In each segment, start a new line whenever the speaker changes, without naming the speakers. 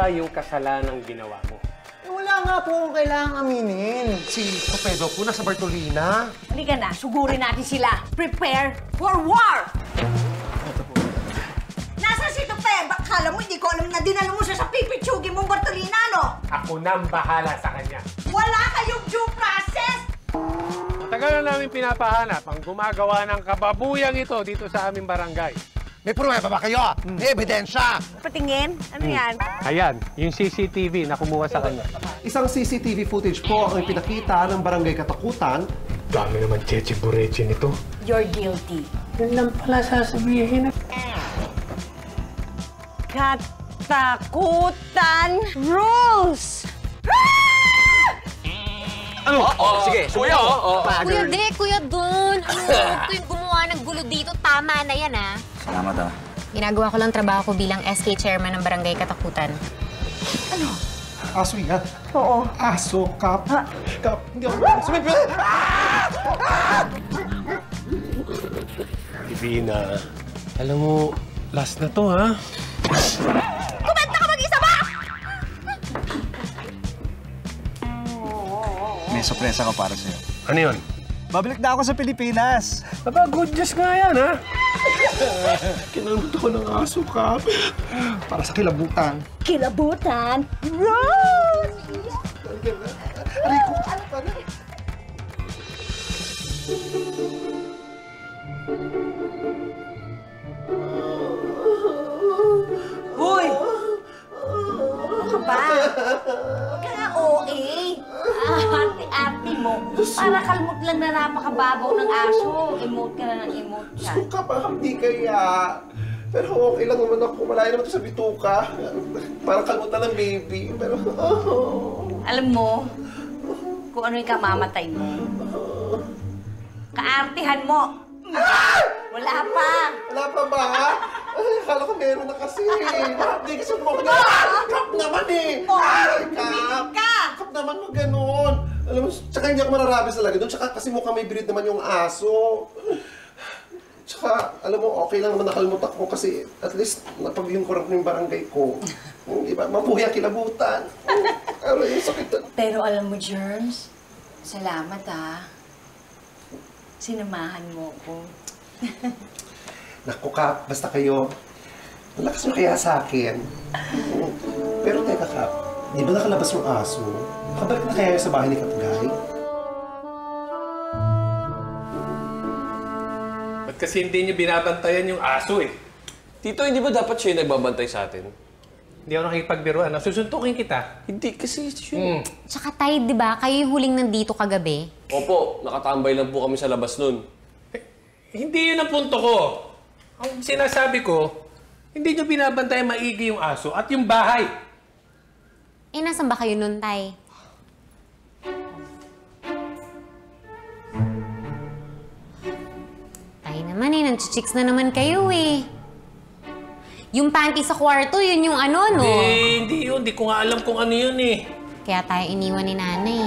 ba yung kasalanang ginawa mo?
Wala nga po akong kailangang aminin.
Si Topedo po nasa Bartolina.
Halika na, sugurin natin sila. Prepare for war! Nasaan si Tope? Bakala mo, hindi ko alam na dinala mo siya sa pipitsugi mong Bartolina, no?
Ako nang bahala sa kanya.
Wala kayong due process!
Matagal na namin pinapahanap ang gumagawa ng kababuyang ito dito sa aming barangay.
May pruweba ba kayo? May ebidensya.
Patingin? Ano yan?
Ayan, yung CCTV na kumuha sa kanya.
Isang CCTV footage po ang pinakita ng Barangay Katakutan.
Dami naman Cheche Bureche nito.
You're guilty.
Yun lang pala sasabihin.
Katakutan rules!
Ano? Sige,
Kuya,
Kuya De, Kuya Don. Ano, ito yung gumawa ng gulo dito. Tama na yan, ha?
Salamat, ah.
Ginagawa ko lang trabaho ko bilang SK chairman ng Barangay Katakutan.
Aso yan.
Oo.
Aso, Kap. Kap, hindi ako sumipil.
Divina, alam mo, last na to, ha?
Kumenta ka mag-isa ba?
May sorpresa ka para sa'yo.
Ano yun?
Babalik na ako sa Pilipinas.
Aba, good news nga yan, ha?
Kinalabot ako ng aso, Kap. Para sa kilabutan.
Kilabutan rules!
Rico,
Hoy! Ano ka ba? Huwag ka nga OA. Arte-arte mo. Para kalmot lang na napakababaw ng aso. Emote ka na ng emote ka.
So, Kap, hindi kaya. Pero okay lang naman ako. Malayo naman ito sa bituka. Parang kalmot na ng baby. Pero,
Alam mo, kung ano yung kamamatay mo. Kaartihan mo. Wala pa.
wala pa ba? Ay, akala ko meron na kasi. Hindi kasi mo ko niya. Kap naman eh. Ay, Kap.
Ka!
Kap naman mo ganun. Alam mo, tsaka hindi ako mararabis talaga doon. Tsaka kasi mukhang may breed naman yung aso. Tsaka, alam mo, okay lang naman nakalimut ako kasi at least napag-lingkuran ko yung barangay ko. Di ba? Mabuhay ang kilabutan. Pero yung sakit na.
Pero alam mo, Germs, salamat sinamahan mo ko.
Naku, Kap, basta kayo, malakas mo kaya sa akin. Pero teka, Kap, di ba nakalabas yung aso? Nakabalik na kaya sa bahay ni Kapgay?
Ba't kasi hindi niyo binabantayan yung aso, eh?
Tito, hindi ba dapat siya yung nagbabantay sa atin?
Hindi ako nakikipagbiruan. Susuntukin kita.
Hindi, kasi siya.
Tsaka tayo, di ba? Kayo yung huling nandito kagabi.
Opo, nakatambay lang po kami sa labas nun.
Hindi yun ang punto ko. Ang sinasabi ko, hindi niyo binabantayan maigi yung aso at yung bahay.
Eh, nasan ba kayo nun, Tay? Tay naman eh, nag-chicks na naman kayo eh. Yung panty sa kwarto, yun yung ano, no?
Hindi yun. Hindi ko nga alam kung ano yun eh.
Kaya tayo iniwan ni nanay.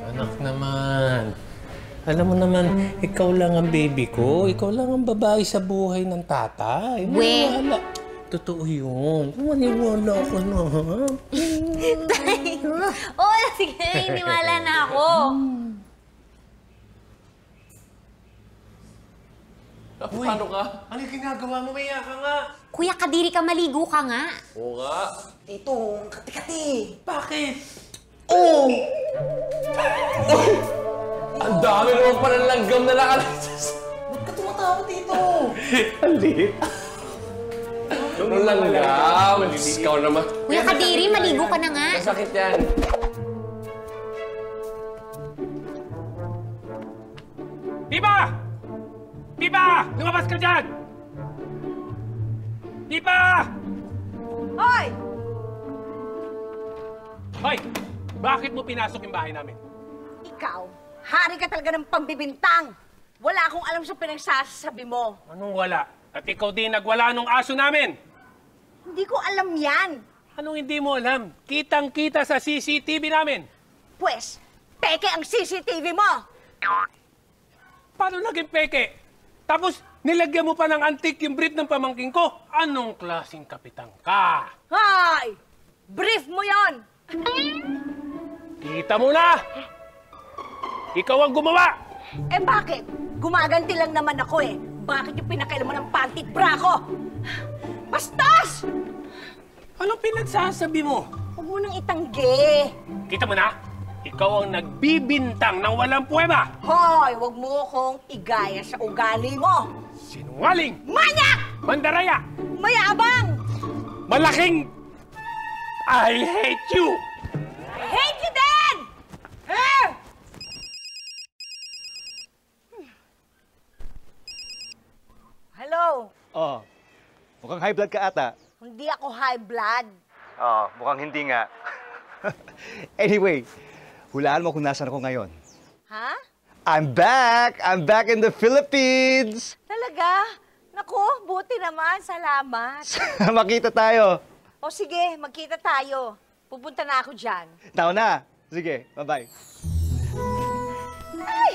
Anak naman. Alam mo naman, ikaw lang ang baby ko. Ikaw lang ang babae sa buhay ng tatay. Maniwala. Totoo yun. Maniwala ka na, ha?
Tay! Oo, sige, iniwala na ako.
Paano ka?
Ano yung ginagawa mo? Maya ka nga.
Kuya, kadiri ka, maligo ka nga.
Oo nga.
Tito, kati-kati.
Bakit?
Ang dami naman pala ng langgam na nakalatas.
Ba't ka tumatawa, Tito?
Alit.
Yung langgam. Ikaw naman.
Kuya, kadiri, maligo ka na nga.
Masakit yan.
Pipa! Pipa! Lumabas ka dyan! Pipa!
Hoy!
Hoy! Bakit mo pinasok yung bahay namin?
Ikaw, hari ka talaga ng pambibintang. Wala akong alam sa pinagsasabi mo.
Anong wala? At ikaw din nagwala nung aso namin.
Hindi ko alam yan.
Anong hindi mo alam? Kitang-kita sa CCTV namin.
Pwes, peke ang CCTV mo.
Paano naging peke? Tapos, Nilagyan mo pa ng antik yung brief ng pamangking ko. Anong klaseng kapitan ka?
Hay! Brief mo yon!
Kita mo na! Ikaw ang gumawa!
Eh bakit? Gumaganti lang naman ako eh. Bakit yung pinakailan mo ng panty at bra ko? Bastos!
Anong pinagsasabi mo?
Huwag mo nang itanggi.
Kita mo na? Ikaw ang nagbibintang ng walang puweba!
Hoy, huwag mo akong igaya sa ugali mo.
Sinungaling!
Manyak!
Mandaraya!
Mayabang!
Malaking... I hate you!
I hate you din! Eh! Hello?
Oh, mukhang high blood ka ata.
Hindi ako high blood.
Oh, mukhang hindi nga. Anyway, hulaan mo kung nasaan ako ngayon.
Ha?
I'm back! I'm back in the Philippines!
Talaga? Naku, buti naman. Salamat.
Makita tayo.
O sige, magkita tayo. Pupunta na ako dyan.
Tao na. Sige, bye-bye.
Ay,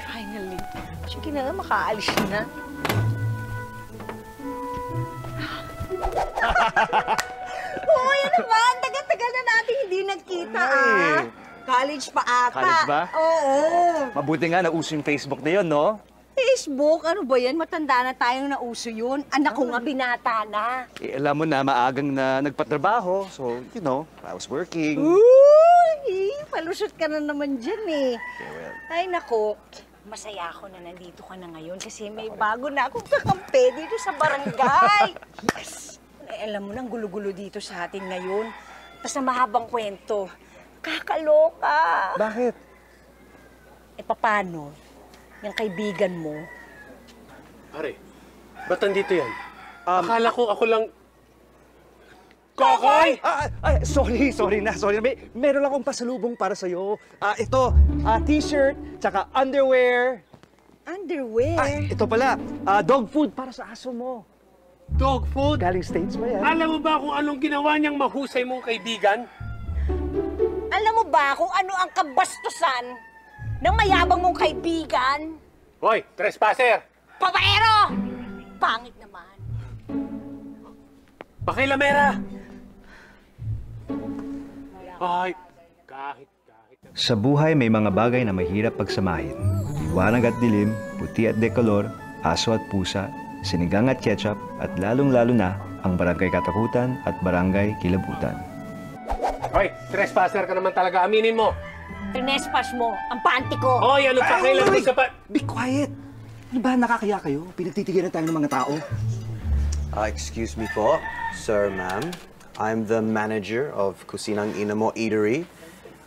finally. Sige na nga, makaalis na. Uy, ano ba? Ang tagal-tagal na natin hindi nagkita, ah. College pa ata.
College ba?
Oo.
Mabuti nga nauso yung Facebook na yun, no?
Facebook? Ano ba yan? Matanda na tayong nauso yun. Anak ko nga binata na.
Eh, alam mo na, maagang na nagpatrabaho. So, you know, I was working.
Uy, palusot ka na naman dyan eh.
Okay, well.
Ay, nako. Masaya ako na nandito ka na ngayon kasi may bago na akong kakampi dito sa barangay. Yes! Eh, alam mo na, gulo-gulo dito sa atin ngayon. Tapos na mahabang kwento. Kakaloka.
Bakit?
Eh, paano? Yung kaibigan mo.
Pare, ba't nandito yan? Akala ko ako lang... Kokoy!
Sorry na. Meron akong pasalubong para sa'yo. Ito, t-shirt, tsaka underwear.
Underwear?
Ito pala, dog food para sa aso mo.
Dog food?
Galing States ba yan?
Alam mo ba kung anong ginawa niyang mahusay mong kaibigan?
Alam mo ba kung ano ang kabastusan ng mayabang mong kaibigan?
Hoy, trespasser!
Papaero! Pangit naman.
Pakilamera! Ay, kahit.
Sa buhay may mga bagay na mahirap pagsamahin. Liwanag at dilim, puti at dekolor, aso at pusa, sinigang at ketchup, at lalong-lalo na ang barangay katakutan at barangay kilabutan.
Hoy, trespasser ka naman talaga. Aminin mo.
Trinespas mo ang panty ko.
Hoy, ano pa kailan mo sa pa...
Be quiet! Ano ba, nakakaya kayo? Pinagtitigilan tayo ng mga tao.
Excuse me po, sir, ma'am. I'm the manager of Kusinang Inamo Eatery,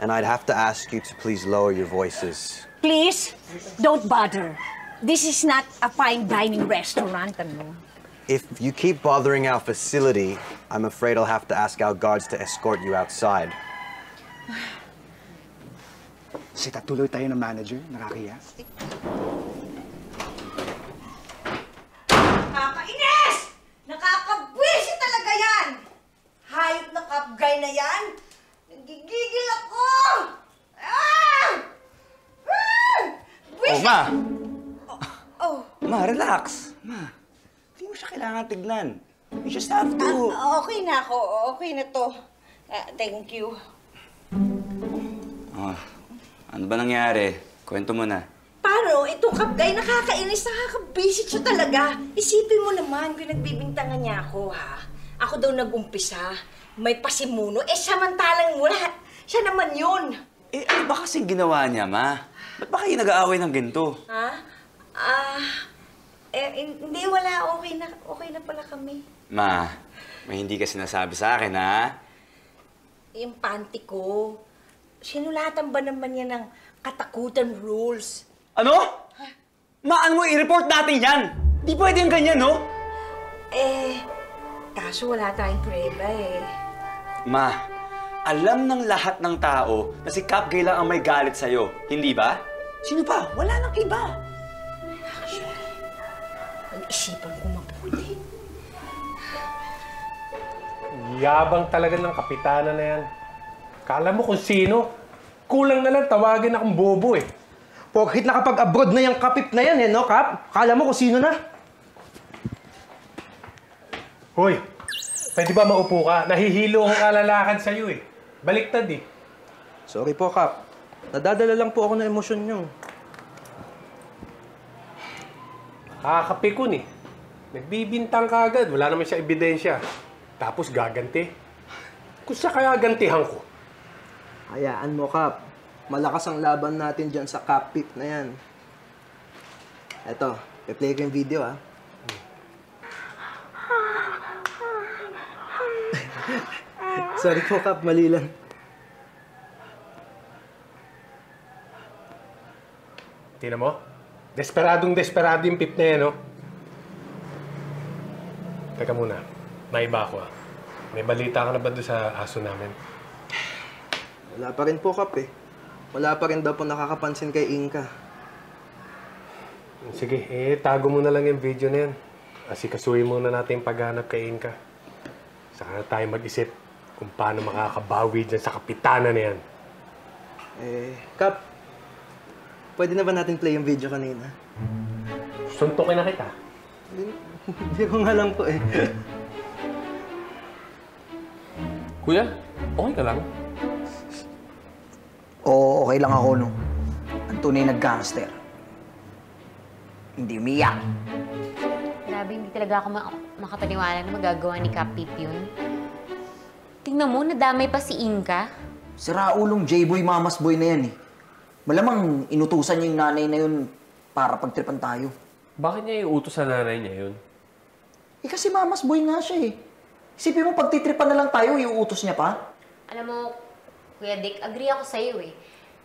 and I'd have to ask you to please lower your voices.
Please, don't bother. This is not a fine dining restaurant, ano?
If you keep bothering our facility, I'm afraid I'll have to ask our guards to escort you outside.
Sita, tuloy tayo ng manager. Nakakaya.
Nakakainis! Nakakabwisi talaga yan! Hayop na kapgay na yan! Nagigigil ako! Ah! Ah!
Oh, Ma!
Oh,
Ma, relax. Ma, hindi mo siya kailangan tignan. You just have to...
okay na ako. Okay na to. Thank you.
Oh, ano ba nangyari? Kwento mo na.
Paano? Itong kapgay, nakakainis, nakakabisit siya talaga. Isipin mo naman, pinagbibintangan niya ako, ha? Ako daw nag-umpisa. May pasimuno. Eh, samantalang wala. Siya naman yun.
Eh, ano ba kasing ginawa niya, Ma? Ba't ba kayo nag-aaway ng ginto?
Ha? Hindi, wala. Okay na pala kami.
Ma, may hindi ka sinasabi sa akin, ha?
Yung panty ko, sinulatan ba naman yan ng katakutan rules?
Ano? Ma, ano mo, i-report natin yan! Di pwede yung ganyan, no?
Kaso wala tayong prueba, eh.
Ma, alam ng lahat ng tao na si Cap Gay lang ang may galit sa'yo. Hindi ba? Sino pa? Wala nang iba.
Pag-isipan ko mabuti.
Yabang talaga ng kapitana na yan. Kala mo kung sino. Kulang na lang tawagin akong bobo eh.
Porkit nakapag-abroad na yung kapip na yan, eh, no, Kap? Akala mo kung sino na?
Hoy, pwede ba maupo ka? Nahihilo akong kalalakad sa'yo eh. Baliktad eh.
Sorry po, Kap. Nadadala lang po ako ng emosyon niyo.
Kakapikon eh. Nagbibintang ka agad. Wala naman siya ebidensya. Tapos gaganti. Kung siya kaya gantihan ko.
Hayaan mo, Kap. Malakas ang laban natin dyan sa kapip na yan. Eto, i-play ko yung video, ha? Sorry po, Kap. Mali lang.
Tingnan mo? Desperado yung pip na yan, no? Teka muna. May iba ako, ah. May balita ka na ba doon sa aso namin?
Wala pa rin po, Kap, eh. Wala pa rin daw po nakakapansin kay Inka.
Sige, tago mo na lang yung video na yan. Asikasuhin muna natin yung paghanap kay Inka. Saka na tayo mag-isip kung paano makakabawi dyan sa kapitana na yan.
Kap, pwede na ba natin play yung video kanina?
Suntukin na kita.
Hindi ko nga lang po, eh.
Kuya, okay ka lang?
Oo, okay lang ako, no. Ang tunay na gangster. Hindi umiyak.
Grabe, hindi talaga ako makapaniwala na magagawa ni Kapip yun. Tingnan mo, nadamay pa si Inka.
Si Raulong J-boy, mamas boy na yan, eh. Malamang inutusan niya yung nanay na yun para pagtripan tayo.
Bakit niya iutos sa nanay niya yun?
Eh kasi mamas boy nga siya, eh. Isipin mo, pagtitripan na lang tayo, iuutos niya pa.
Alam mo, Kuya Dick, agree ako sa'yo eh.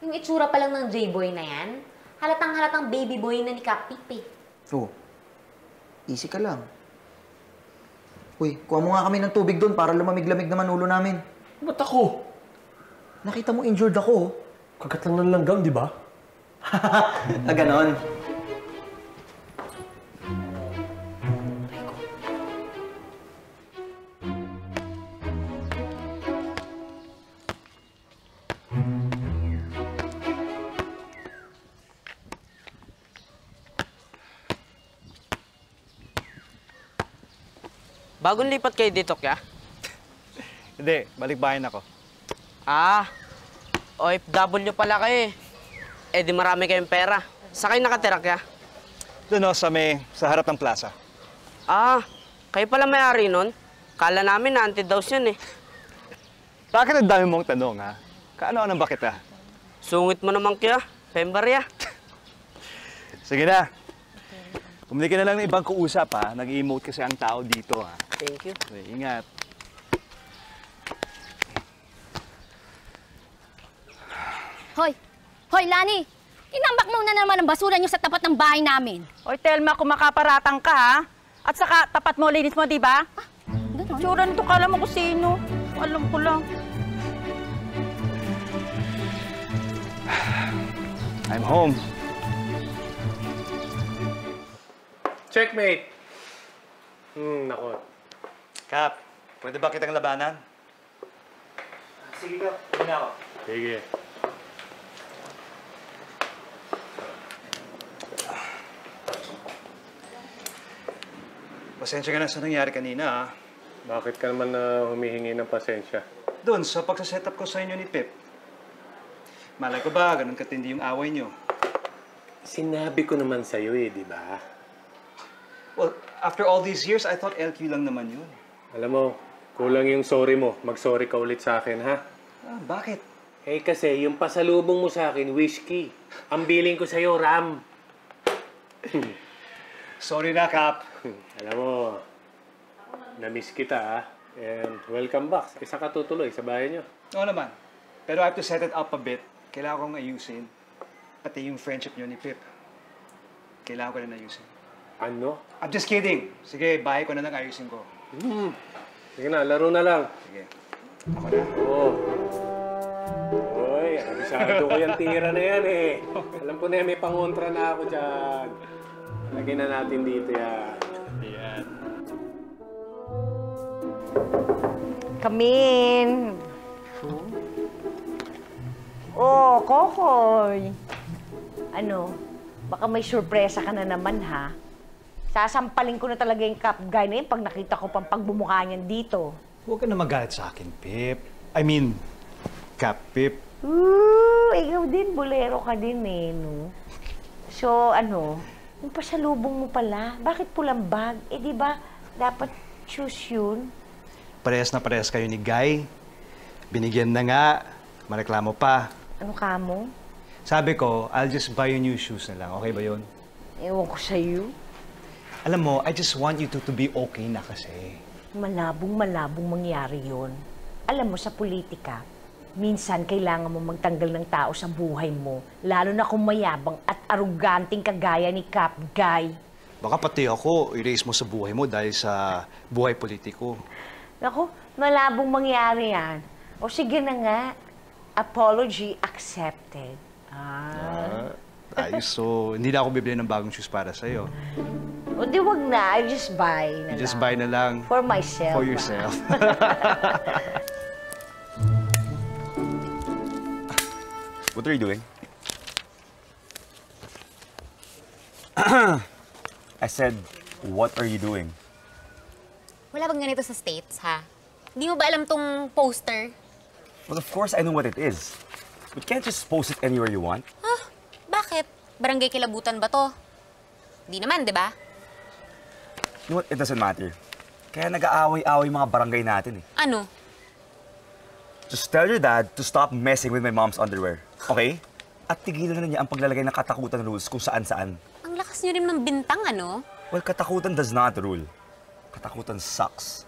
Yung itsura pa lang ng J-boy na yan, halatang-halatang baby boy na ni Kapip eh.
Oh, easy ka lang. Uy, kuha mo nga kami ng tubig doon para lumamig-lamig naman ulo namin.
Ba't ako?
Nakita mo injured ako.
Kagat lang ng langgam, di ba?
Ganon.
Bagong lipat kayo dito, kya?
Hindi, balik bayan ako.
Ah, OFW pala kayo eh. Eh di marami kayong pera. Saan kayo nakatira, kya?
Doon sa harap ng plaza.
Ah, kayo pala may-ari nun? Kala namin na anti-daws yun eh.
Bakit ang dami mong tanong, ha? Kaano-ano ba kita?
Sungit mo naman, kya. Pembarya.
Sige na. Pumili ka na lang ng ibang kuusap, ha? Nag-emote kasi ang tao dito, ha?
Thank you.
Okay, ingat.
Hoy! Hoy, Lani! Inambak mo na naman ang basura niyo sa tapat ng bahay namin.
Hoy, Telma, kumakaparatang ka, ha? At saka, tapat mo, linis mo, di ba?
Ganon?
Tsura nito, kala mo kung sino. Alam ko lang.
I'm home.
Checkmate! Nako.
Kap, pwede ba kitang labanan?
Sige, Kap. Uwi na ako.
Sige.
Pasensya ka na sa nangyari kanina, ha?
Bakit ka naman na humihingi ng pasensya?
Doon, sa pagsaset up ko sa inyo ni Pip. Malay ko ba, ganun katindi yung away nyo?
Sinabi ko naman sa'yo eh, di ba?
Well, after all these years, I thought LQ lang naman yun.
Alam mo, kulang yung sorry mo. Mag-sorry ka ulit sa akin, ha?
Ah, bakit?
Eh kasi, yung pasalubong mo sa akin, whiskey. Ang billing ko sa'yo, ram.
Sorry na, Kap.
Alam mo, na-miss kita, ha? And welcome back. Isa ka tutuloy sa bahay niyo.
Oo naman. Pero I have to set it up a bit. Kailangan kong ayusin. Pati yung friendship nyo ni Pip. Kailangan ko na ayusin.
Ano?
I'm just kidding. Sige, bahay ko na lang ayusin ko.
Sige na, laro na lang.
Sige. Ako na.
Oo. Uy, abisado ko yung tira na yan eh. Alam ko na yan, may pangontra na ako dyan. Lagyan na natin dito yan.
Yan.
Come in. Oh, Kokoy.
Ano, baka may sorpresa ka na naman, ha? Sasampalin ko na talaga yung Cap Guy na yun pag nakita ko pang pagbumukha niyan dito.
Huwag ka na magalit sa akin, Pip. I mean, Cap Pip.
Ikaw din, bolero ka din eh, no? So, ano, yung pasalubong mo pala, bakit pulang bag? Eh, di ba, dapat choose yun?
Parehas na parehas kayo ni Guy. Binigyan na nga, mareklamo pa.
Ano ka mo?
Sabi ko, I'll just buy you new shoes na lang. Okay ba yun?
Ewan ko sa'yo.
Alam mo, I just want you to be okay na kasi.
Malabong mangyari yun. Alam mo, sa politika, minsan kailangan mo magtanggal ng tao sa buhay mo, lalo na kung mayabang at aruganting kagaya ni Cap Guy.
Baka pati ako, erase mo sa buhay mo dahil sa buhay politiko.
Naku, malabong mangyari yan. O sige na nga, apology accepted.
Ayos, so hindi na ako bibili ng bagong shoes para sa'yo.
O di wag na, I just buy na
You just
lang.
buy na lang.
For myself.
For yourself.
What are you doing? I said, what are you doing?
Wala bang ganito sa States, ha? Hindi mo ba alam tong poster?
Well, of course I know what it is. But can't just post it anywhere you want.
Huh? Bakit? Barangay Kilabutan ba to? Hindi naman, di ba?
You know what? It doesn't matter. Kaya nag-aaway-aaway mga barangay natin eh.
Ano?
Just tell your dad to stop messing with my mom's underwear. Okay? At tigilan na niya ang paglalagay ng katakutan rules kung saan-saan.
Ang lakas niyo rin ng bintang, ano?
Well, katakutan does not rule. Katakutan sucks.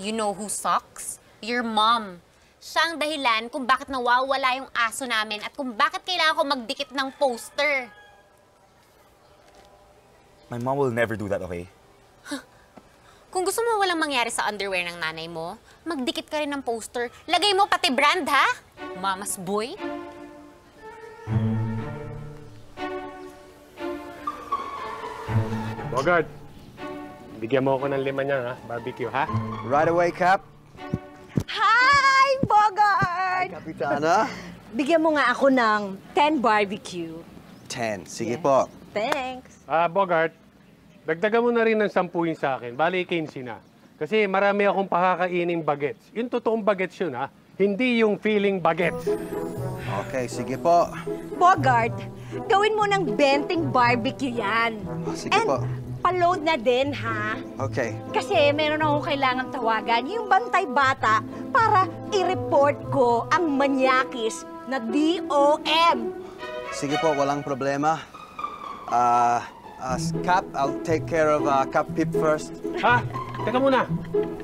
You know who sucks? Your mom. Siya ang dahilan kung bakit nawawala yung aso namin at kung bakit kailangan ko magdikit ng poster.
My mom will never do that, okay?
Kung gusto mo walang mangyari sa underwear ng nanay mo, magdikit ka rin ng poster. Lagay mo pati brand, ha? Mama's boy.
Bogart, bigyan mo ako ng 5 niya, ha? Barbecue, ha?
Right away, Cap.
Hi, Bogart!
Kapitana.
Bigyan mo nga ako ng 10 barbecue.
10. Sige po.
Thanks.
Bogart, dagdagan mo na rin ng 10 yun sa akin. Bali, 15 na. Kasi marami akong pakakaining bagets. Yung totoong bagets yun, ha? Hindi yung feeling bagets.
Okay, sige po.
Bogart, gawin mo ng 20 barbecue yan.
Sige po.
Pa-load na din, ha?
Okay.
Kasi meron akong kailangan tawagan, yung bantay bata, para i-report ko ang manyakis na DOM.
Sige po, walang problema. Cap, I'll take care of Cap Pip first.
Ha? Teka muna.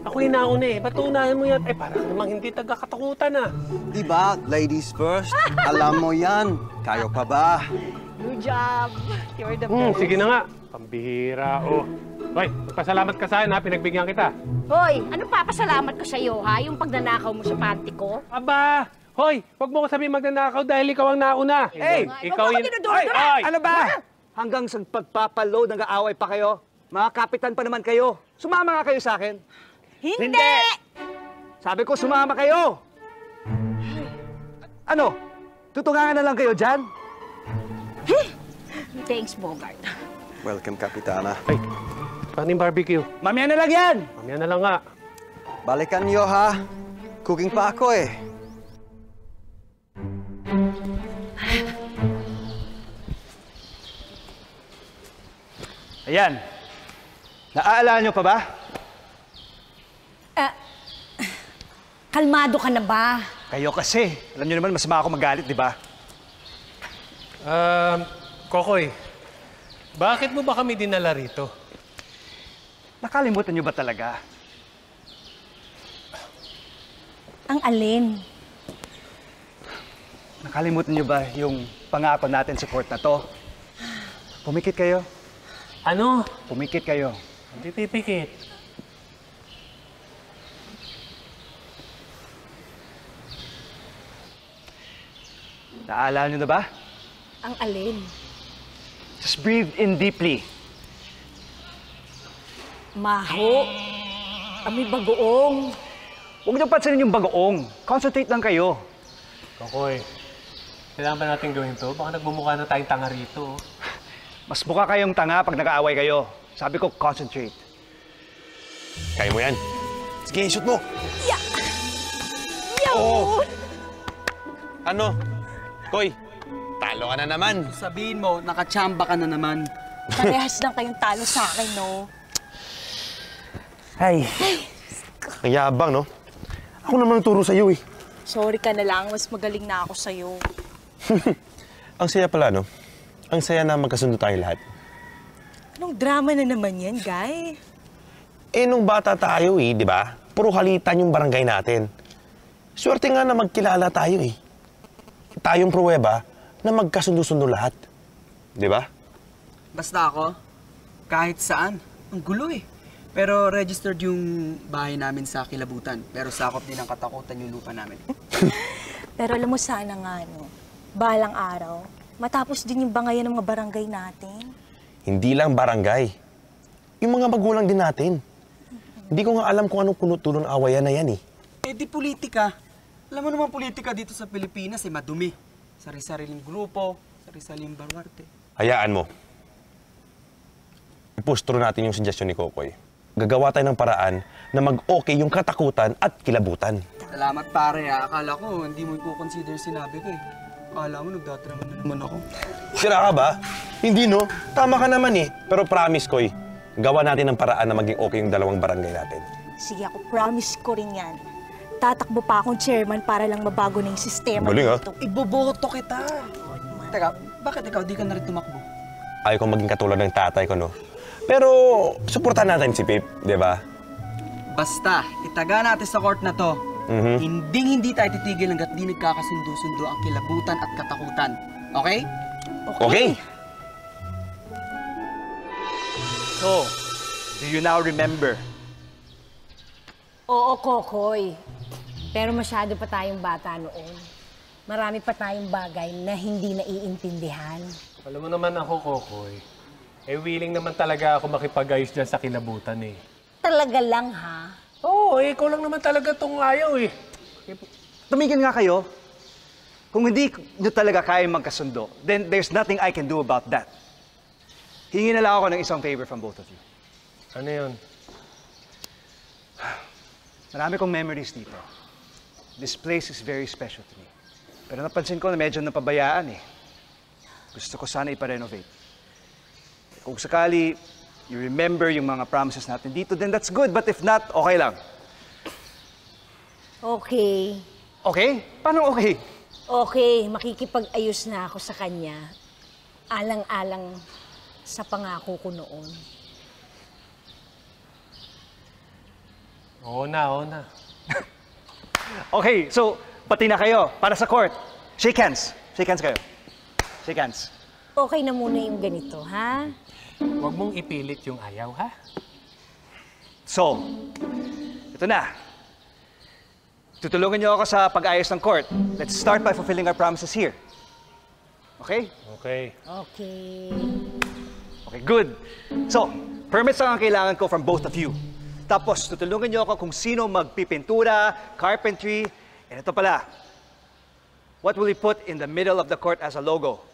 Ako yung nauna eh. Ba't unahin mo yan? Para namang hindi taga-katakutan ah.
Diba? Ladies first. Alam mo yan. Kayo pa ba?
Good job. You're the best.
Sige na nga. Pambihira, oh. Hoy, magpasalamat ka sa akin ha. Pinagbigyan kita.
Hoy, ano papasalamat ko sa'yo, ha? Yung pagnanakaw mo sa panty ko?
Aba! Hoy, wag mo ko sabihin magnanakaw dahil ikaw ang nauna.
Hey!
Ikaw yun.
Ay! Ano ba? Hanggang sa pagpapaload, nag-aaway pa kayo? Mga kapitan pa naman kayo. Sumama nga kayo sa akin.
Hindi!
Sabi ko, sumama kayo! Ano? Tutungangan na lang kayo dyan?
Thanks, Bogart.
Welcome, Kapitana.
Ay, paano yung barbecue?
Mamaya na lang yan!
Mamaya na lang nga.
Balikan niyo, ha? Cooking pa ako, eh.
Ayan. Naaalala nyo pa ba?
Kalmado ka na ba?
Kayo kasi. Alam nyo naman, masama ako magalit, di ba?
Kokoy, bakit mo ba kami dinala rito?
Nakalimutan nyo ba talaga?
Ang alin?
Nakalimutan nyo ba yung pangako natin sa court na to? Pumikit kayo.
Ano?
Pumikit kayo.
Hindi pipikit.
Naaalala nyo na ba?
Ang alin?
Just breathe in deeply.
Maho. Amoy bagoong.
Huwag niyo pansinin yung bagoong. Concentrate lang kayo.
Kokoy, Kailangan ba natin gawin to? Baka nagmumukha na tayong tanga rito.
Mas mukha kayong tanga pag nag-aaway kayo. Sabi ko, concentrate.
Kaya mo yan. Sige, shoot mo.
Yeah!
Oo. Ano? Koy, talo ka na naman.
Sabihin mo, nakachamba ka na naman.
Parehas lang kayong talo sa akin, no?
Ay. Ang yabang, no? Ako naman nagturo sa'yo, eh.
Sorry ka na lang, mas magaling na ako sa'yo.
Ang saya pala, no? Ang saya na magkasundo tayo lahat.
Anong drama na naman yan, Guy?
Eh, nung bata tayo, di ba? Puro halitan yung barangay natin. Swerte nga na magkilala tayo, eh. Tayong pruweba na magkasundo-sundo lahat. Di ba?
Basta ako, kahit saan. Ang gulo eh. Pero registered yung bahay namin sa Kilabutan. Pero sakop din ang katakutan yung lupa namin.
Pero alam mo sana nga, no? Balang araw, matapos din yung bangayan ng mga barangay natin.
Hindi lang barangay. Yung mga magulang din natin. Hindi ko nga alam kung anong kunot-tulong awayan na yan, eh.
Eh di politika. Alam mo naman politika dito sa Pilipinas eh madumi. Sari-sariling grupo, sari-sariling barwarte.
Hayaan mo. I-push through natin yung suggestion ni Kokoy. Gagawa tayo ng paraan na mag-okay yung katakutan at kilabutan.
Salamat pare ha. Akala ko hindi mo i-consider sinabi ko eh. Akala mo nagdadrama na naman ako.
Sira ka ba? Hindi no. Tama ka naman eh. Pero promise, Koy, gawa natin ng paraan na maging okay yung dalawang barangay natin.
Sige ako, promise ko rin yan. Tatakbo pa akong chairman para lang mabago na yung sistema
Galing,
dito.
Iboboto kita. Teka, bakit ikaw di ka na rin tumakbo?
Ayaw kong maging katulad ng tatay ko, no? Pero, suportahan natin si Pip, di ba?
Basta, itaga natin sa court na to. Hindi tayo titigil hanggat di nagkakasundo-sundo ang kilabutan at katakutan. Okay?
Okay.
So, do you now remember?
Oo, Kokoy. Pero masyado pa tayong bata noon. Marami pa tayong bagay na hindi naiintindihan.
Alam mo naman ako, Kokoy. Eh, willing naman talaga ako makipag-ayos dyan sa kilabutan, eh.
Talaga lang, ha?
Oo, ikaw lang naman talaga itong ayaw, eh.
Tumigil nga kayo. Kung hindi nyo talaga kaya magkasundo, then there's nothing I can do about that. Hingi na lang ako ng isang favor from both of you.
Ano yun?
Marami kong memories dito. This place is very special to me. Pero napansin ko na medyo napabayaan eh. Gusto ko sana ipa-renovate. Kung sakali, you remember yung mga promises natin dito, then that's good. But if not, okay lang.
Okay.
Okay? Paano okay?
Okay, makikipag-ayos na ako sa kanya. Alang-alang sa pangako ko noon.
Oo na.
Okay, so, pati na kayo para sa court. Shake hands. Shake hands kayo. Shake hands.
Okay na muna yung ganito, ha?
Huwag mong ipilit yung ayaw, ha?
So, ito na. Tutulungan niyo ako sa pag-ayos ng court. Let's start by fulfilling our promises here. Okay?
Okay.
Okay.
Okay, good. So, permits lang ang kailangan ko from both of you. Tapos, tutulungan niyo ako kung sino magpipintura, carpentry, and ito pala. What will we put in the middle of the court as a logo?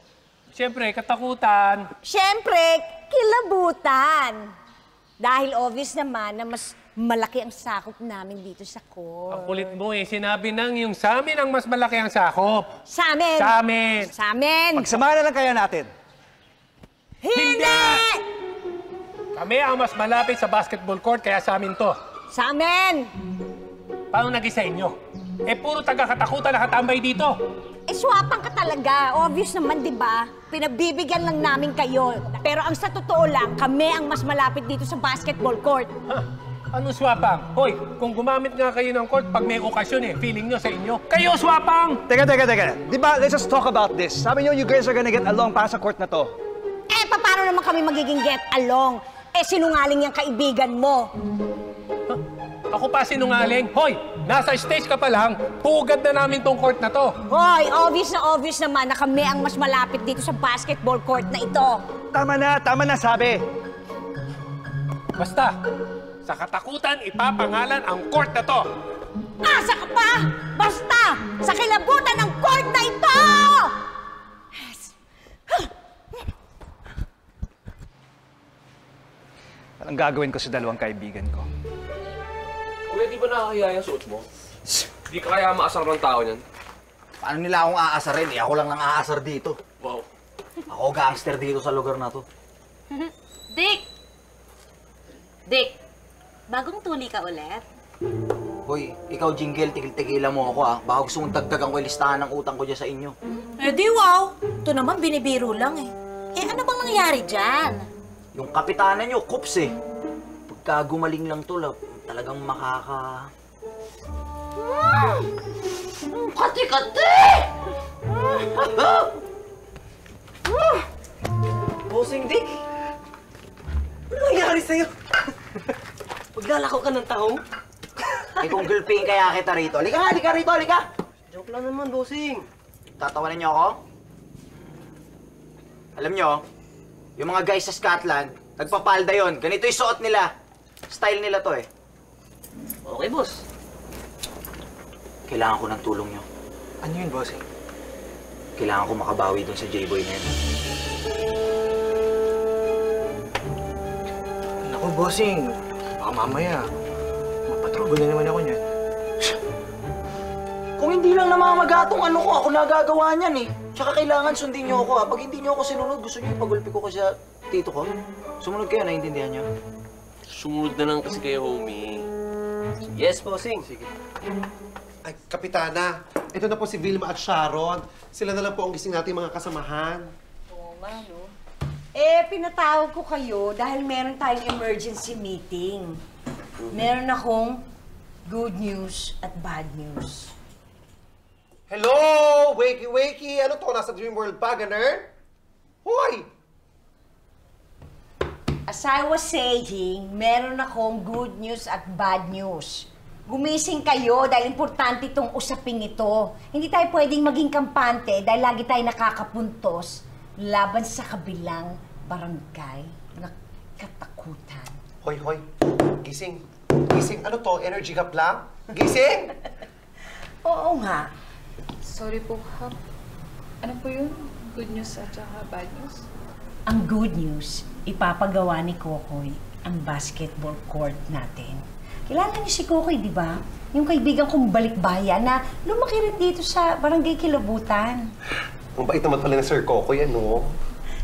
Siyempre, katakutan.
Siyempre, kilabutan. Dahil obvious naman na mas malaki ang sakop namin dito sa court.
Ang kulit mo eh. Sinabi nang yung sa amin ang mas malaki ang sakop.
Sa amin.
Sa amin.
Sa amin.
Pagsamahan na lang kaya natin.
Hindi!
Kami ang mas malapit sa basketball court, kaya sa amin to.
Sa amin!
Paano naging sa inyo? Eh, puro taga-katakutan nakatambay dito.
Eh, swapang ka talaga. Obvious naman, di ba? Pinabibigyan lang namin kayo. Pero ang sa totoo lang, kami ang mas malapit dito sa basketball court.
Anong swapang? Hoy, kung gumamit nga kayo ng court pag may okasyon eh, feeling nyo sa inyo. Kayo, swapang!
Teka. Di ba, let's just talk about this. Sabi nyo, you guys are gonna get along para sa court na to.
Eh, paano naman kami magiging get along? Eh, sinungaling yung kaibigan mo.
Ako pa sinungaling. Hoy, nasa stage ka pa lang, pugad na namin tong court na to.
Hoy, obvious naman na kami ang mas malapit dito sa basketball court na ito.
Tama na, sabi.
Basta, sa katakutan, ipapangalan ang court na to.
Asa ka pa? Basta, sa kilabutan ng court na ito!
Anong gagawin ko sa dalawang kaibigan ko?
Kuya, di ba nakakahiya yung suot mo? Di ka kaya maasar ng tao niyan?
Paano nila akong aasarin? Ako lang nang aasar dito.
Wow.
Ako gangster dito sa lugar na to.
Dick! Dick, bagong tuli ka ulit?
Hoy, ikaw Jingle, tigil-tigilan mo ako ah. Baka gusto mong dagdagan ko yung listahan ng utang ko dyan sa inyo.
Eh di wow! Ito naman binibiro lang eh. Eh ano bang nangyari dyan?
Yung kapitanan nyo, Kups eh. Pagka gumaling lang to, talagang makaka...
Kati-kati!
Bossing Dick! Ano nangyari sa'yo? Maglalakaw ka ng taong?
Eh kung gulping kaya kita rito. Halika rito, halika!
Joke lang naman, bossing.
Tatawanan niyo ako? Alam niyo, yung mga guys sa Scotland, nagpapalda yon. Ganito yung suot nila. Style nila to eh.
Okay, boss.
Kailangan ko ng tulong niyo.
Ano yun, bossing?
Kailangan ko makabawi doon sa J-Boy na yun.
Naku, bossing. Baka mamaya, mapatrobol na naman ako niyan.
Kung hindi lang namamagatong ano ko, ako nagagawa niyan eh. Tsaka kailangan sundin niyo ako ha. Pag hindi niyo ako sinunod, gusto niyo ipagulpi ko kasi sa tito ko. Sumunod kayo, naiintindihan niyo?
Sumunod na lang kasi kayo, homie.
Yes, bossing. Sige.
Ay, Kapitana, ito na po si Vilma at Sharon. Sila na lang po ang gising natin mga kasamahan.
Oo nga, no? Eh, pinatawag ko kayo dahil meron tayong emergency meeting. Meron akong good news at bad news.
Hello! Wakey, wakey! Ano to? Nasa Dream World pa, ganer? Hoy!
As I was saying, meron akong good news at bad news. Gumising kayo dahil importante itong usaping ito. Hindi tayo pwedeng maging kampante dahil lagi tayo nakakapuntos laban sa kabilang barangay na katakutan.
Hoy, hoy. Gising. Gising. Ano to? Energy gap lang? Gising!
Oo nga.
Sorry po, Kap. Ano po yun? Good news at saka bad news?
Ang good news, ipapagawa ni Kokoy ang basketball court natin. Kilala niyo si Kokoy, di ba? Yung kaibigan kong balikbayan na lumaki rin dito sa Barangay Kilabutan.
Ang bait naman pala na Sir Kokoy, ano?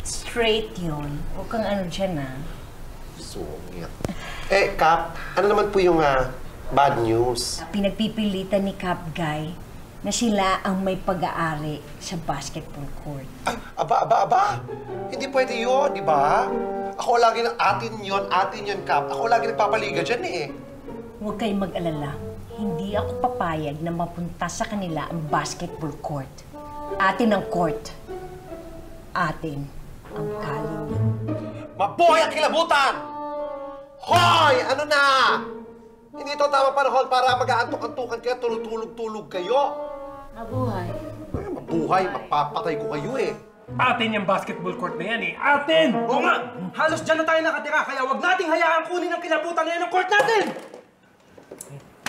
Straight yun. Huwag kang ano dyan, ah.
Sungit. Eh, Kap, ano naman po yung bad news?
Pinagpipilitan ni Cap Guy na sila ang may pag-aari sa basketball court.
Ay, aba! Hindi pwede yun, di ba? Ako lagi na atin yun, Kap. Ako lagi nagpapaliga dyan eh.
Huwag kayong mag-alala. Hindi ako papayag na mapunta sa kanila ang basketball court. Atin ang court. Atin ang kaling.
Mabuhay ang kilabutan! Hoy! Ano na? Hindi ito tama panahon para mag-aantok-antukan kayo, tulog-tulog kayo.
Mabuhay.
Ay, mabuhay, mapapatay ko kayo eh.
Atin yung basketball court na yan eh. Atin!
Oo nga! Halos dyan na tayo nakatira, kaya wag nating hayaan kunin ang kilabutan na yan ng court natin!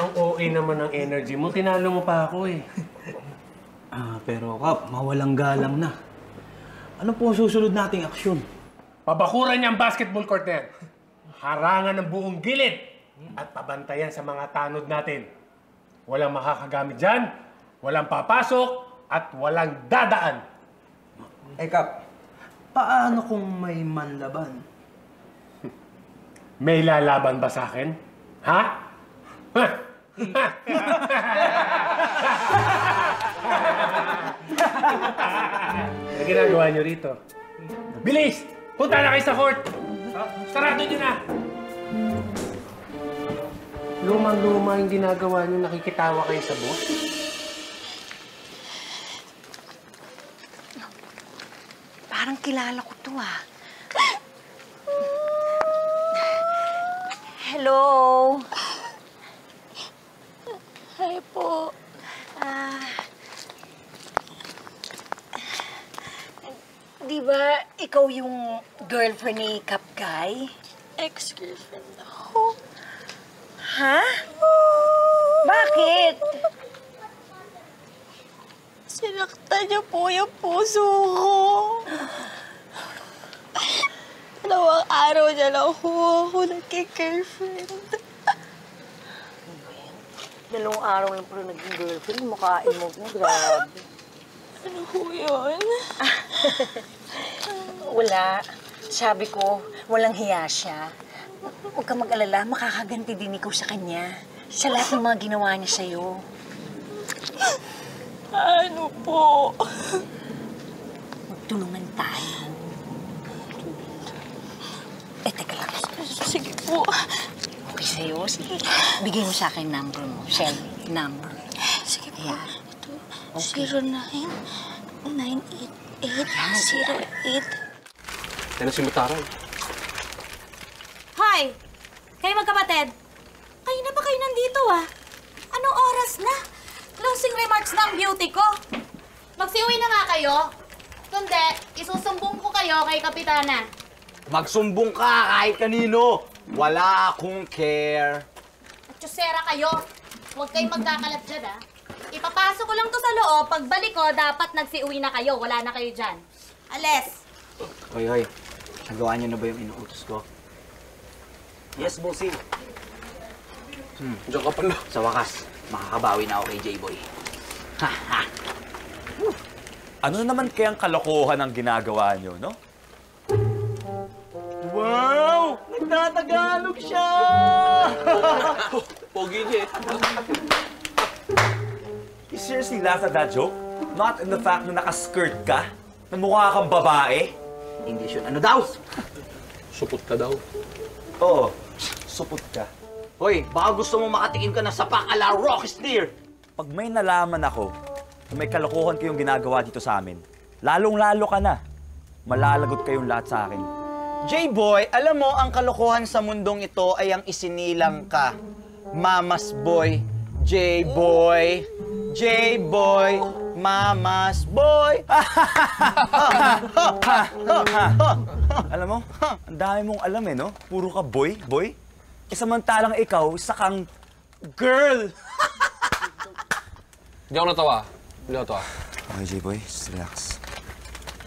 Ang OA naman ng energy mo, tinalo mo pa ako eh.
Pero Kap, mawalang galang na. Ano po susunod nating aksyon?
Pabakuran niya ang basketball court na yan. Harangan ng buong gilid at pabantayan sa mga tanod natin. Walang makakagamit dyan, walang papasok, at walang dadaan.
Eh Kap, paano kung may manlaban?
May lalaban ba sa akin? Ha? Ano ginagawa niyo rito? Bilis! Punta na kayo sa court! Sarado niyo na! Lumang-luma yung ginagawa niyo, nakikitawa kayo sa boss?
Parang kilala ko to, ah. Hello?
Hi po.
Di ba ikaw yung girlfriend ni Cap Guy?
Ex-girlfriend ako.
Ha? Bakit?
Sinaktan niyo po yung puso ko. 2 araw na lang ako nagki-girlfriend.
2 araw lang pala naging girlfriend. Makain mo. Grabe.
Ano ho yun?
Wala. Sabi ko, walang hiya siya. Huwag ka mag-alala, makakaganti din ikaw sa kanya. Sa lahat ng mga ginawa niya sa'yo.
Ano po?
Magtulungan tayo. Teka lang.
Sige po.
Okay sa'yo? Sige. Bigay mo sa akin number mo. Cell number.
Sige po.
Ayan.
Ito,
Okay.
0998-808.
Yan na si Mataray.
Hoy! Kayo magkapatid? Kayo na ba kayo nandito Anong oras na? Closing remarks na ang beauty ko.
Magsiuwi na nga kayo. Kundi, isusumbong ko kayo kay Kapitana.
Magsumbong ka kahit kanino. Wala akong care.
At tsusera kayo. Huwag kayong magkakalat dyan, Ipapasok ko lang to sa loob. Pagbalik ko, dapat nagsiuwi na kayo. Wala na kayo dyan. Ales!
Hoy. Nagawa niyo na ba yung inuutos ko? Yes, bossy.
Diyan ka pala.
Sa wakas, makakabawi na ako kay J-Boy.
Ano naman kayang kalokohan ang ginagawa niyo, no? Wow! Nagtatagalog siya!
Pogi niya
You seriously laughed at that joke? Not in the fact na nakaskirt ka? Na mukha kang babae?
English yun. Ano daw?
Supot ka daw.
Oo, supot ka.
Hoy, baka gusto mo makatikim ka na sapak ala Rocksteer.
Pag may nalaman ako na may kalokohan kayong ginagawa dito sa amin, lalong-lalo ka na. Malalagot kayong lahat sa akin.
J-Boy, alam mo, ang kalokohan sa mundong ito ay ang isinilang ka. Mama's boy, J-Boy, J-Boy, Mama's boy.
Alam mo, ang dami mong alam no? Puro ka boy. Samantalang ikaw, isa kang girl.
Hindi ako natawa.
Okay, J-Boy, just relax.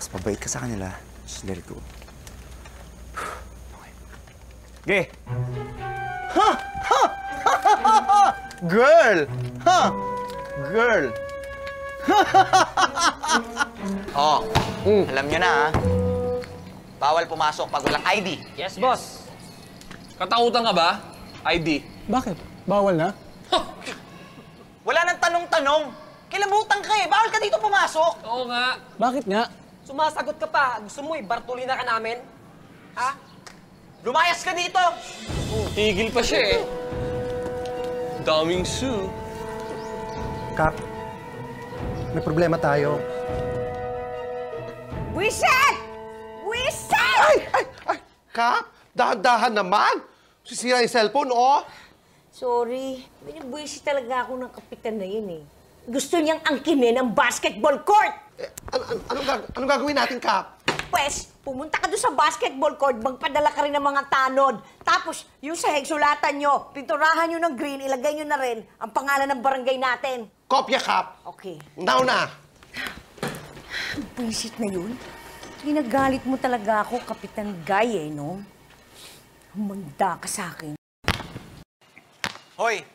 Mas pabait ka sa kanila. Just let it go.
Okay.
Girl! Girl! Alam nyo na, bawal pumasok pag walang ID.
Yes, boss. Katakutan ka ba? ID.
Bakit? Bawal na?
Wala nang tanong-tanong. Kilabutan ka bawal ka dito pumasok.
Oo nga.
Bakit nga?
Sumasagot ka pa. Gusto mo Bartolina ka namin? Ha?
Lumayas ka dito!
Tigil pa siya Daming Sue.
Kap, may problema tayo.
Wiset! Wiset!
Ay! Kap, dahan-dahan naman. Sisira yung cellphone,
Sorry. Binibwisit talaga ako ng kapitan na yun Gusto niyang angkinin ang basketball court!
Anong gagawin natin, Kap?
Pwes, pumunta ka doon sa basketball court, magpadala ka rin ng mga tanod. Tapos, yung sahig, sulatan nyo, pinturahan nyo ng green, ilagay nyo na rin ang pangalan ng barangay natin.
Kopya, Kap.
Okay.
Now na.
Ang pwisit na yun. Ginagalit mo talaga ako, Kapitan Guy, no? Humanda ka sa akin.
Hoy,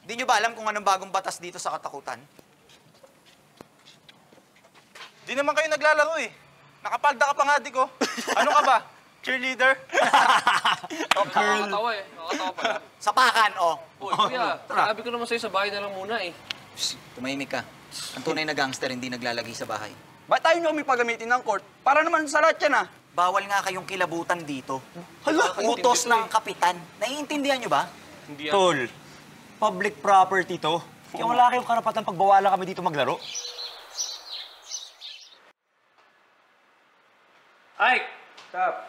di nyo ba alam kung anong bagong batas dito sa katakutan? Di naman kayo naglalaro Nakapalda ka pa nga, di ko. Ano ka ba? Cheerleader?
Nakakatawa Nakakatawa pala.
Sapakan,
Uy, kuya, sabi ko naman sa'yo sa bahay na lang muna
Shh, tumahimik ka. Ang tunay na gangster hindi naglalagay sa bahay. Ba't tayo nyo may pagamitin ng court? Para naman sa lahat yan, Bawal nga kayong kilabutan dito. Hala, utos ng kapitan. Naiintindihan nyo ba?
Hindi
Tol, public property to. Kaya wala kayong karapatan pagbawalan kami dito maglaro.
Ay! Kap,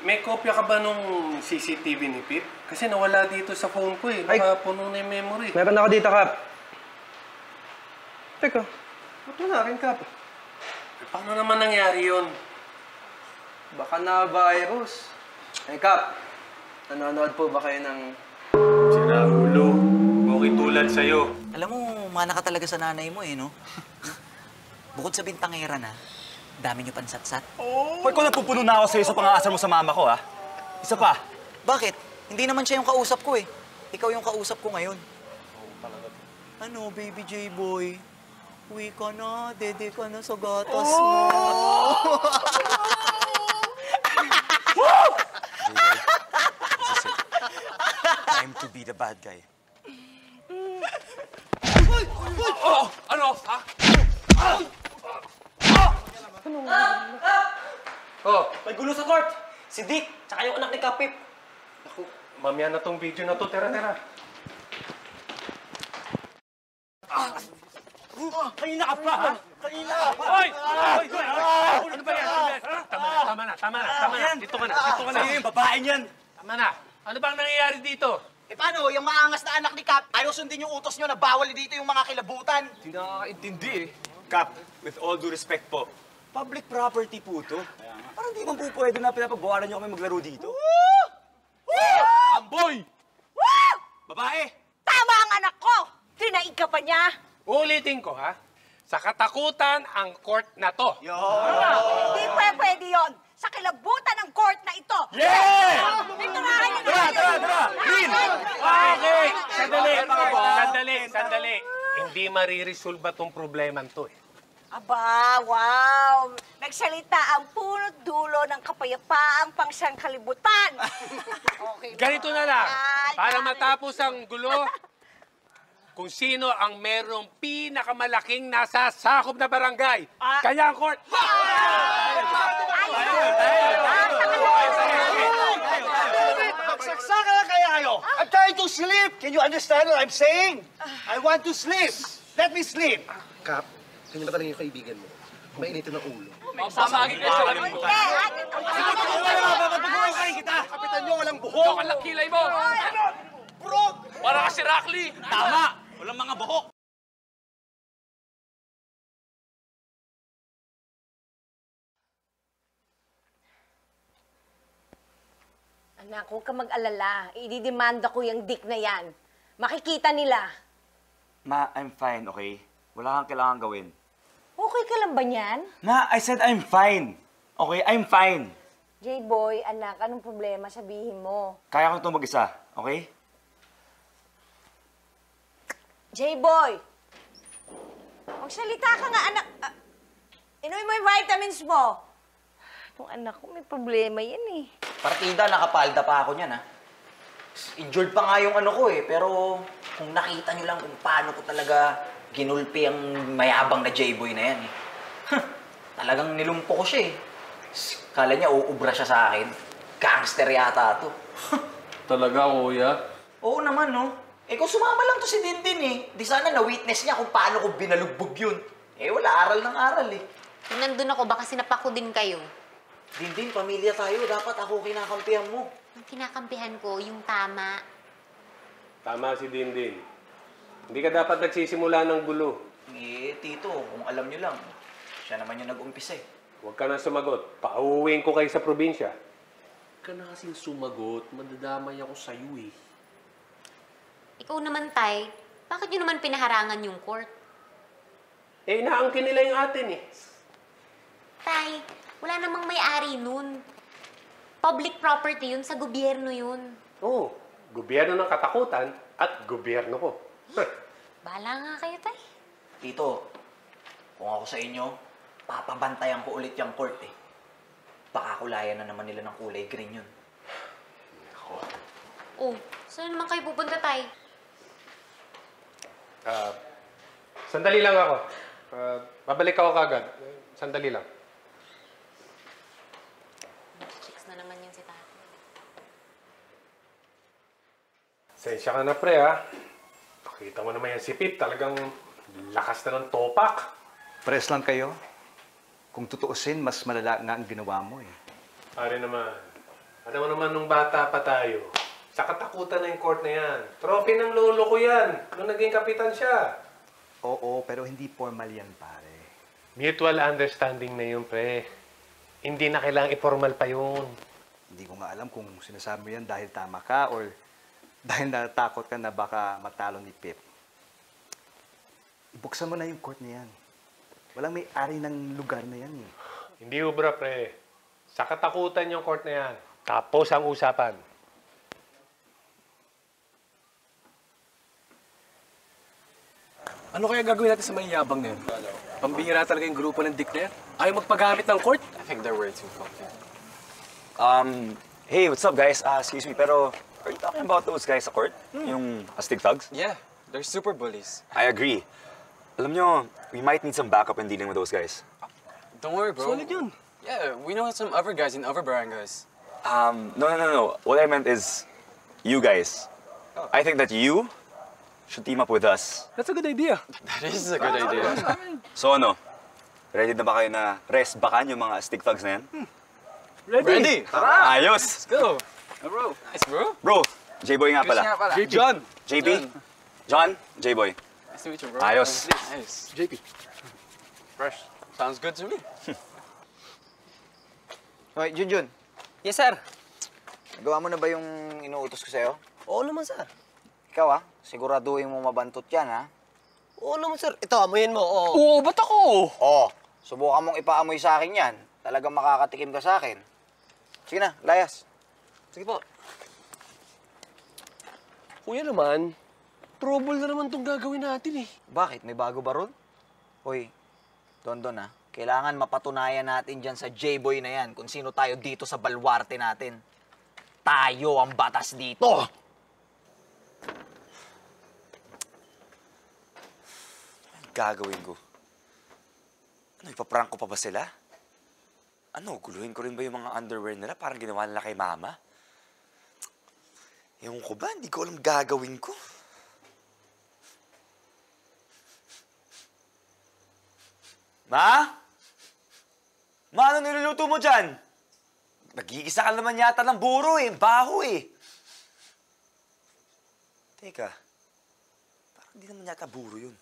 may kopya ka ba nung CCTV ni Pip? Kasi nawala dito sa phone ko Baka puno na yung memory.
Meron ako dito, Kap. Teka, ba't wala rin, Kap?
Paano naman nangyari yun?
Baka na-virus. Ay, Kap, nanonood po ba kayo ng...
Sira ulo. Okay tulad sa'yo.
Alam mo, mana ka talaga sa nanay mo no? Bukod sa bintangera na, Dami niyo pansatsat.
Hoy, kung napupuno na ako sa'yo sa pang-aasar mo sa mama ko, ha? Isa pa.
Bakit? Hindi naman siya yung kausap ko eh. Ikaw yung kausap ko ngayon. Ano, baby J-boy? Uwi ka na, dede ka na sa gatas mo.
Time to be the bad guy.
Oh! Ano? Ha?
Oh,
May gulo sa court! Si Dick, tsaka yung anak ni Kapip.
naku, mamaya na tong video na to. Tara.
Kanina ka pa, ha? Kanina!
Hoy! Ano ba yan? Tama na. Dito ka na.
Sino yung babae niyan?
Tama na. Ano bang nangyayari dito?
Eh paano, yung maangas na anak ni Cap, ayaw sundin yung utos nyo na bawal dito yung mga kilabutan.
Hindi nakakaintindi eh. Cap, with all due respect po, public property po to. Parang di man po pwede na pinapagbawalan niyo kami maglaro dito.
Amboy!
Babae!
Tama ang anak ko! Tinaig ka pa niya!
Ulitin ko, ha? Sa katakutan ang court na to.
Hindi pwede yun! Sa kilabutan ng court na ito!
Yeah!
Titirahin niyo
Tara! Lin!
Okay! Sandali. Hindi mariresolba tong problemang to, eh.
Aba, wow! Nagsalita ang punot dulo ng kapayapaang pangsangkalibutan! Okay.
Ganito na lang. Para matapos ang gulo, kung sino ang merong pinakamalaking nasa sakop na barangay. Kanya ang court.
Magsaksakan na kaya kayo! I'm trying to sleep! Can you understand what I'm saying? I want to sleep! Let me sleep!
Kap, ganyan na ba rin yung kaibigan mo? Mainitin ng ulo.
Mamamagin kayo sa kalimutan.
Kapitan nyo, walang buhok!
Ikaw ang kilay mo!
Bro!
Para ka si Rackley!
Tama! Walang mga buhok!
Anak, huwag ka mag-alala. Ididemanda ko yung Dick na yan. Makikita nila.
Ma, I'm fine, okay? Wala kang kailangan gawin.
Okay ka lang ba niyan?
Ma, I said I'm fine. Okay, I'm fine.
J-boy, anak, anong problema? Sabihin mo.
Kaya ko itong mag-isa, okay?
J-boy! Magsalita ka nga, anak. Inumin mo yung vitamins mo. Itong anak ko, may problema yan eh.
Partida, nakapalda pa ako niyan, ha? Injured pa nga yung ano ko eh, pero kung nakita nyo lang kung paano ko talaga ginulpi ang mayabang na J-boy na yan eh. Talagang nilumpo ko siya eh. Kala niya uubra siya sa akin. Gangster yata to.
Talaga, kuya?
Oo naman, no? Eh kung sumama lang to si Dindin eh, di sana na-witness niya kung paano ko binalugbog yun. Eh wala, aral ng aral eh.
Kung nandun ako, baka sinapako din kayo.
Dindin, pamilya tayo. Dapat ako kinakampihan mo.
Ang kinakampihan ko, yung tama.
Tama si Dindin. Hindi ka dapat nagsisimula ng gulo.
Eh, Tito, kung alam nyo lang, siya naman yung nag-umpisa eh.
Huwag ka na sumagot. Pauuwiin ko kayo sa probinsya.
Ka na kasing sumagot, madadamay ako sa'yo eh.
Ikaw naman, Tay, bakit nyo naman pinaharangan yung court?
Eh, inaangkin nila yung atin eh.
Tay, wala namang may-ari nun. Public property yun, sa gobyerno yun.
Oo, gobyerno ng katakutan at gobyerno ko.
Bahala nga kayo, Tay.
Tito, kung ako sa inyo, papabantayan ko ulit yung court eh. Baka kulayan na naman nila ng kulay green yun.
Oh, saan naman kayo pupunta, Tay?
Sandali lang ako. Babalik ako kagad. Sandali lang.
Chicks na naman yun si Tati.
Sensya ka na, pre, ha? Pakita mo naman yan si Pip. Talagang lakas na ng topak.
Press lang kayo. Kung tutuusin, mas malala nga ang ginawa mo eh.
Pare naman. Alam mo naman nung bata pa tayo. Sa katakutan na yung court na yan. Trophy ng lolo ko yan. Nung naging kapitan siya.
Oo, pero hindi formal yan, pare.
Mutual understanding na yun, pre. Hindi na kailangang i-formal pa yun.
Hindi ko nga alam kung sinasabi mo yan dahil tama ka or dahil natakot ka na baka matalo ni Pip. Ibuksan mo na yung court na yan. Walang may-ari ng lugar na yan eh.
Hindi ubra, pre. Sa katakutan yung court na yan. Tapos ang usapan.
Ano kaya gagawin natin sa mayabang na yun? Pambihira talaga yung grupo ng Dick na yan. Ayaw magpagamit ng court.
I think they're way too funky. Hey, what's up, guys? Excuse me, pero are you talking about those guys sa court? Yung Astig Thugs?
Yeah, they're super bullies.
I agree. Alam nyo, we might need some backup in dealing with those guys.
Don't worry, bro.
Solid yun.
Yeah, we know some other guys in other barangays.
No. What I meant is, you guys. I think that you should team up with us.
That's a good idea. That is a good idea.
So ano? Ready na ba kayo na rest-bakan yung mga Astig Thugs na yan?
Ready!
Tara! Ayos!
Let's go! Bro. Nice, bro.
Bro, J-Boy nga pala.
JP. John.
JP? John? J-Boy.
Nice to meet you, bro.
Ayos.
Nice. JP. Fresh. Sounds good to me.
Hoy, Junjun.
Yes, sir.
Nagawa mo na ba yung inuutos ko sa'yo?
Oo naman, sir.
Ikaw, siguraduhin mo mabantot yan, ha?
Oo naman, sir. Ito, amuyin mo. Oo.
Oo, ba't ako?
Oo. Subukan mong ipaamoy sa akin yan. Talagang makakatikim ka sa akin. Sige na, layas.
Sige po. Kuya naman, trouble na naman itong gagawin natin eh.
Bakit? May bago ba ron? Hoy, Dondon, kailangan mapatunayan natin dyan sa J-Boy na yan kung sino tayo dito sa balwarte natin. Tayo ang batas dito!
Gagawin ko? Ano, ipaprank ko pa ba sila? Ano, guluhin ko rin ba yung mga underwear nila? Parang ginawa nila kay Mama? Ewan ko ba? Hindi ko alam gagawin ko. Ma? Ma, ano niluluto mo dyan? Nag-iisa ka naman yata ng buro eh. Baho eh. Teka. Parang hindi naman yata buro yun.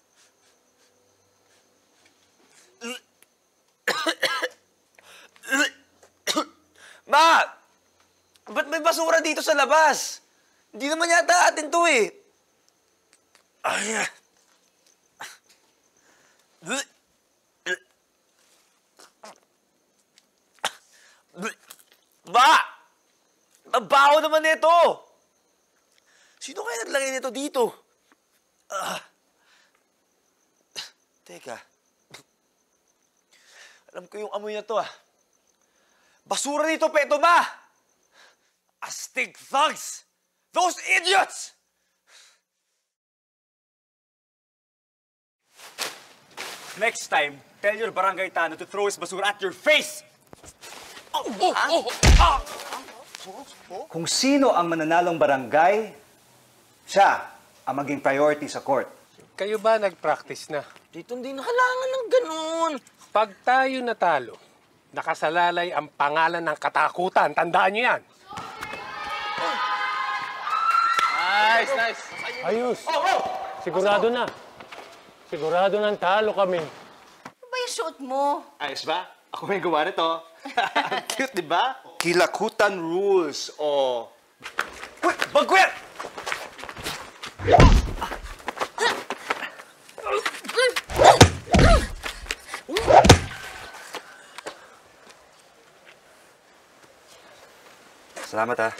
Ma! Ba't may basura dito sa labas? Hindi naman yata atin to eh. Ay. Ma! Mabaho naman nito! Sino kaya naglagay nito dito? Teka. Alam ko yung amoy na to, Basura dito, Peto, Ma! Astig Thugs! Those idiots! Next time, tell your barangay Tano to throw his basura at your face!
Kung sino ang mananalong barangay, siya ang maging priority sa court.
Kayo ba nag-practice na?
Dito hindi nakalangan ng ganun.
Pag tayo natalo, nakasalalay ang pangalan ng katakutan. Tandaan niyo yan.
Nice, nice.
Ayos. Sigurado na. Sigurado nang talo kami.
Ano ba yung suot mo?
Ayos ba? Ako may gawa nito. Cute, di ba? Kilakutan rules,
Uy! Bag ko yan! Salamat,